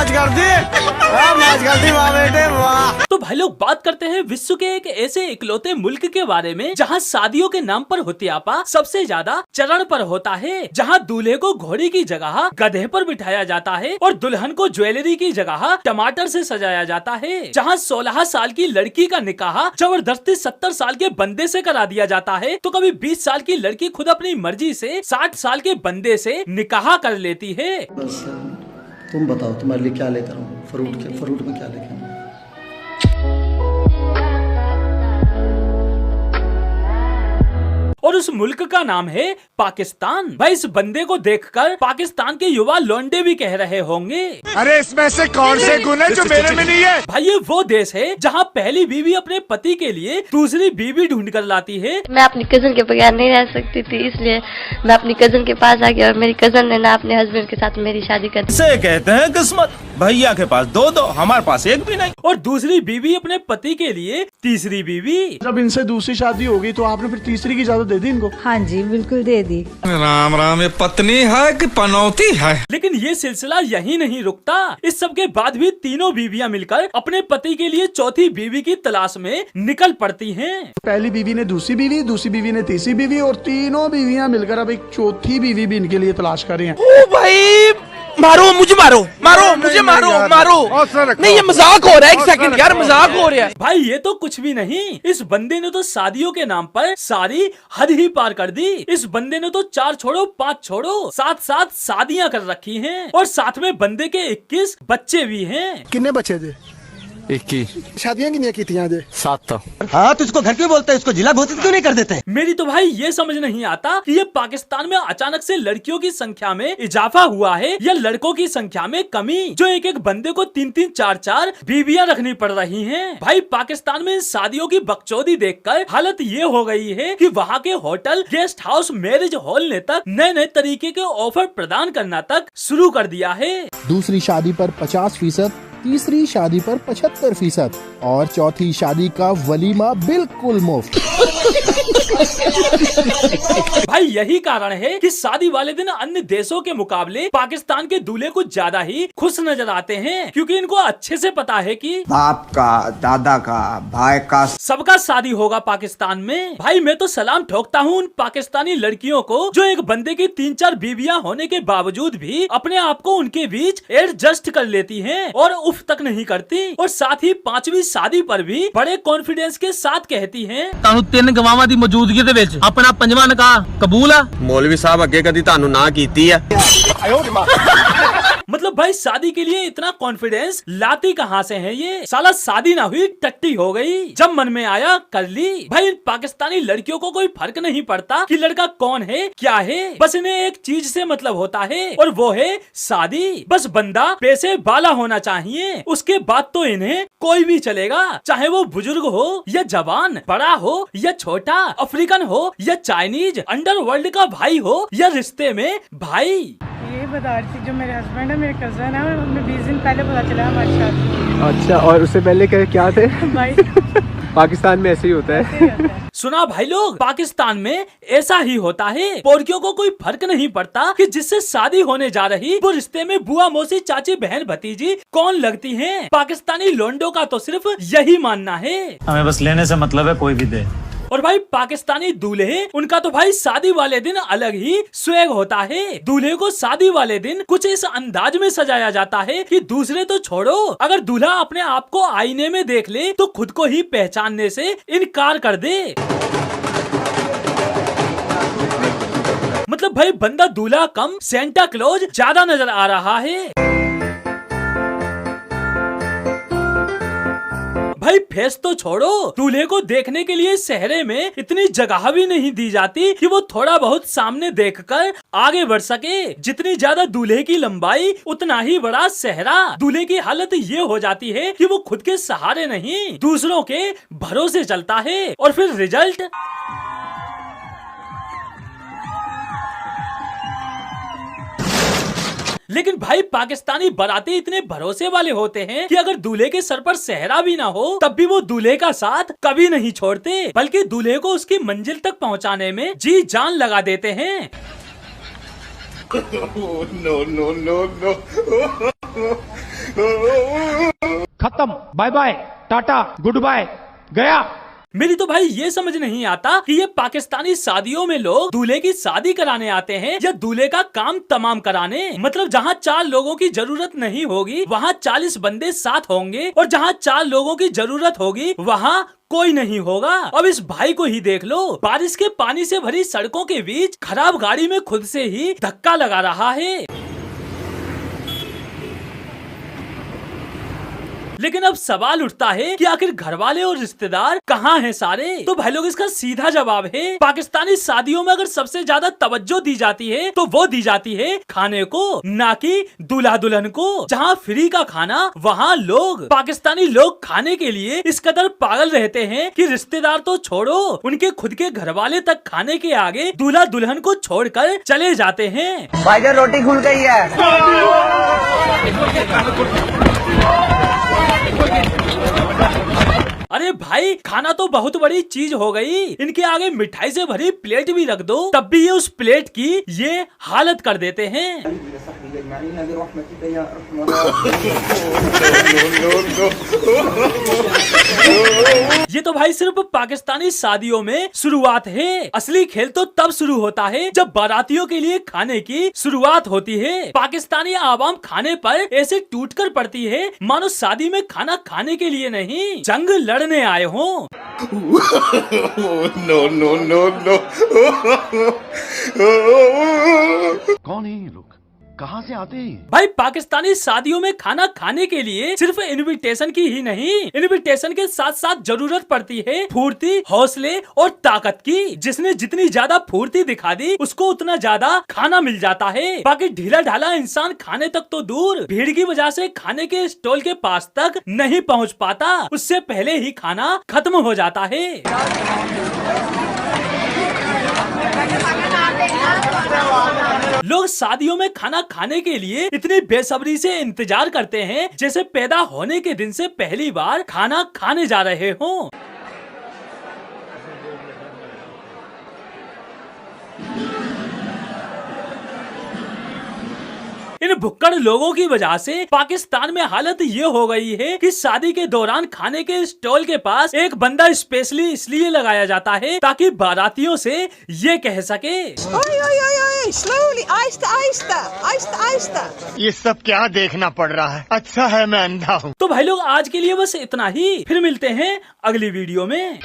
मौज कर दी, मौज कर दी वाह बेटे वाह। तो भाई लोग बात करते हैं विश्व के एक ऐसे इकलौते मुल्क के बारे में जहां शादियों के नाम पर हुत्यापा सबसे ज्यादा चरण पर होता है, जहां दूल्हे को घोड़ी की जगह गधे पर बिठाया जाता है और दुल्हन को ज्वेलरी की जगह टमाटर से सजाया जाता है, जहां 16 साल की लड़की का निकाह जबरदस्ती 70 साल के बंदे से करा दिया जाता है, तो कभी 20 साल की लड़की खुद अपनी मर्जी से 60 साल के बंदे से निकाह कर लेती है। बस तुम बताओ तुम्हारे लिए क्या लेकर आऊं? फ्रूट में क्या लेकर आऊं? और उस मुल्क का नाम है पाकिस्तान। भाई इस बंदे को देखकर पाकिस्तान के युवा लौंडे भी कह रहे होंगे, अरे इसमें से कौन से गुण है जो मेरे में नहीं है? भाई ये वो देश है जहाँ पहली बीवी अपने पति के लिए दूसरी बीवी ढूंढ कर लाती है। मैं अपनी कजन के बगैर नहीं रह सकती थी, इसलिए मैं अपनी कजन के पास आ गई और मेरी कजन ने ना अपने हस्बैंड के साथ मेरी शादी कर दी। इसे कहते हैं किस्मत। भैया के पास दो, हमारे पास एक भी नहीं। और दूसरी बीवी अपने पति के लिए तीसरी बीवी। जब इनसे दूसरी शादी हो गई तो आपने फिर तीसरी की इजाजत दे दी इनको? हाँ जी बिल्कुल दे दी। राम राम, ये पत्नी है कि पनौती है? लेकिन ये सिलसिला यही नहीं रुकता। इस सब के बाद भी तीनों बीवियां मिलकर अपने पति के लिए चौथी बीवी की तलाश में निकल पड़ती हैं। पहली बीवी ने दूसरी बीवी ने तीसरी बीवी और तीनों बीवियां मिलकर अब एक चौथी बीवी भी इनके लिए तलाश कर रही हैं। ओ भाई मारो मुझे, मारो मुझे, मारो नहीं ये मजाक हो रहा है। एक सेकंड यार, मजाक हो रहा है। भाई ये तो कुछ भी नहीं, इस बंदे ने तो शादियों के नाम पर सारी हद ही पार कर दी। इस बंदे ने तो 4 छोड़ो 5 छोड़ो 7 शादियां कर रखी हैं और साथ में बंदे के 21 बच्चे भी हैं। कितने बच्चे थे? 21 शादियां कितनी की थी? 7। हाँ तो इसको घर क्यों बोलते हैं? इसको जिला घोषित क्यों नहीं कर देते? मेरी तो भाई ये समझ नहीं आता कि ये पाकिस्तान में अचानक से लड़कियों की संख्या में इजाफा हुआ है या लड़कों की संख्या में कमी, जो एक बंदे को 3 4 बीवियां रखनी पड़ रही हैं। भाई पाकिस्तान में शादियों की बकचोदी देखकर हालत ये हो गई है कि वहाँ के hotel, guest house, marriage hall ने तक नए तरीके के ऑफर प्रदान करना तक शुरू कर दिया है। दूसरी शादी पर 50%, तीसरी शादी पर 75% और चौथी शादी का वलीमा बिल्कुल मुफ्त। भाई यही कारण है कि शादी वाले दिन अन्य देशों के मुकाबले पाकिस्तान के दूल्हे कुछ ज्यादा ही खुश नजर आते हैं, क्योंकि इनको अच्छे से पता है कि बाप का, दादा का, भाई का, सबका शादी होगा पाकिस्तान में। भाई मैं तो सलाम ठोकता हूँ उन पाकिस्तानी लड़कियों को जो एक बंदे की 3 4 बीवियां होने के बावजूद भी अपने आप को उनके बीच एडजस्ट कर लेती हैं और उफ तक नहीं करती, और साथ ही 5वीं शादी पर भी बड़े कॉन्फिडेंस के साथ कहती हैं, तानू 3 गवावां दी मौजूदगी दे विच अपना 5वां निकाह कबूल आ? मौलवी साहब अगे कदी तानू ना कीती है। मतलब भाई शादी के लिए इतना कॉन्फिडेंस लाती कहाँ से है ये? साला शादी ना हुई टट्टी हो गई, जब मन में आया कर ली। भाई इन पाकिस्तानी लड़कियों को कोई फर्क नहीं पड़ता कि लड़का कौन है क्या है, बस इन्हें एक चीज से मतलब होता है और वो है शादी। बस बंदा पैसे वाला होना चाहिए, उसके बाद तो इन्हें कोई भी चलेगा, चाहे वो बुजुर्ग हो या जवान, बड़ा हो या छोटा, अफ्रीकन हो या चाइनीज, अंडरवर्ल्ड का भाई हो या रिश्ते में भाई। ये बता रही थी जो मेरे हस्बैंड है, मेरे कजन है, हमें 20 दिन पहले पता चला हमारी शादी। अच्छा, और उससे पहले क्या थे? भाई पाकिस्तान में ऐसे ही होता है। सुना भाई लोग, पाकिस्तान में ऐसा ही होता है। पोरकियों को कोई फर्क नहीं पड़ता कि जिससे शादी होने जा रही वो रिश्ते में बुआ, मौसी, चाची, बहन, भतीजी कौन लगती हैं। पाकिस्तानी लोंडों का तो सिर्फ यही मानना है, हमें बस लेने से मतलब है, कोई भी दे। और भाई पाकिस्तानी दूल्हे, उनका तो भाई शादी वाले दिन अलग ही स्वैग होता है। दूल्हे को शादी वाले दिन कुछ इस अंदाज में सजाया जाता है कि दूसरे तो छोड़ो, अगर दूल्हा अपने आप को आईने में देख ले तो खुद को ही पहचानने से इनकार कर दे। मतलब भाई बंदा दूल्हा कम सेंटा क्लॉज ज्यादा नजर आ रहा है। भाई फेस तो छोड़ो, दूल्हे को देखने के लिए सहरे में इतनी जगह भी नहीं दी जाती कि वो थोड़ा बहुत सामने देखकर आगे बढ़ सके। जितनी ज्यादा दूल्हे की लंबाई उतना ही बड़ा सहरा। दूल्हे की हालत ये हो जाती है कि वो खुद के सहारे नहीं दूसरों के भरोसे चलता है, और फिर रिजल्ट लेकिन भाई पाकिस्तानी बाराती इतने भरोसे वाले होते हैं कि अगर दूल्हे के सर पर सेहरा भी ना हो तब भी वो दूल्हे का साथ कभी नहीं छोड़ते, बल्कि दूल्हे को उसकी मंजिल तक पहुंचाने में जी जान लगा देते हैं। नो नो नो नो खत्म, bye bye, tata, goodbye, गया। मेरी तो भाई ये समझ नहीं आता कि ये पाकिस्तानी शादियों में लोग दूल्हे की शादी कराने आते हैं या दूल्हे का काम तमाम कराने। मतलब जहाँ 4 लोगों की जरूरत नहीं होगी वहाँ 40 बंदे साथ होंगे, और जहाँ 4 लोगों की जरूरत होगी वहाँ कोई नहीं होगा। अब इस भाई को ही देख लो, बारिश के पानी से भरी सड़कों के बीच खराब गाड़ी में खुद से ही धक्का लगा रहा है। लेकिन अब सवाल उठता है कि आखिर घर वाले और रिश्तेदार कहाँ हैं सारे? तो भाई लोग इसका सीधा जवाब है, पाकिस्तानी शादियों में अगर सबसे ज्यादा तवज्जो दी जाती है तो वो दी जाती है खाने को, ना कि दूल्हा दुल्हन को। जहाँ फ्री का खाना वहाँ लोग, पाकिस्तानी लोग खाने के लिए इस कदर पागल रहते हैं कि रिश्तेदार तो छोड़ो, उनके खुद के घर वाले तक खाने के आगे दूल्हा दुल्हन को छोड़कर चले जाते हैं। भाईजान रोटी खुल गई है। अरे भाई, खाना तो बहुत बड़ी चीज हो गई, इनके आगे मिठाई से भरी प्लेट भी रख दो तब भी ये उस प्लेट की ये हालत कर देते हैं। ये तो भाई सिर्फ पाकिस्तानी शादियों में शुरुआत है। असली खेल तो तब शुरू होता है जब बारातियों के लिए खाने की शुरुआत होती है। पाकिस्तानी आवाम खाने पर ऐसे टूट कर पड़ती है मानो शादी में खाना खाने के लिए नहीं, जंग लड़ने आए हों। No no no no. कौन है ये लोग, कहाँ से आते हैं? भाई पाकिस्तानी शादियों में खाना खाने के लिए सिर्फ इनविटेशन की ही नहीं, इनविटेशन के साथ साथ जरूरत पड़ती है फुर्ती, हौसले और ताकत की। जिसने जितनी ज्यादा फुर्ती दिखा दी उसको उतना ज्यादा खाना मिल जाता है। बाकी ढीला ढाला इंसान खाने तक तो दूर, भीड़ की वजह से खाने के स्टॉल के पास तक नहीं पहुँच पाता, उससे पहले ही खाना खत्म हो जाता है। लोग शादियों में खाना खाने के लिए इतनी बेसब्री से इंतजार करते हैं जैसे पैदा होने के दिन से पहली बार खाना खाने जा रहे हों। इन भुक्कड़ लोगों की वजह से पाकिस्तान में हालत ये हो गई है कि शादी के दौरान खाने के स्टॉल के पास एक बंदा स्पेशली इसलिए लगाया जाता है ताकि बारातियों से ये कह सके, ये सब क्या देखना पड़ रहा है, अच्छा है मैं अंधा हूँ। तो भाई लोग आज के लिए बस इतना ही, फिर मिलते हैं अगली वीडियो में।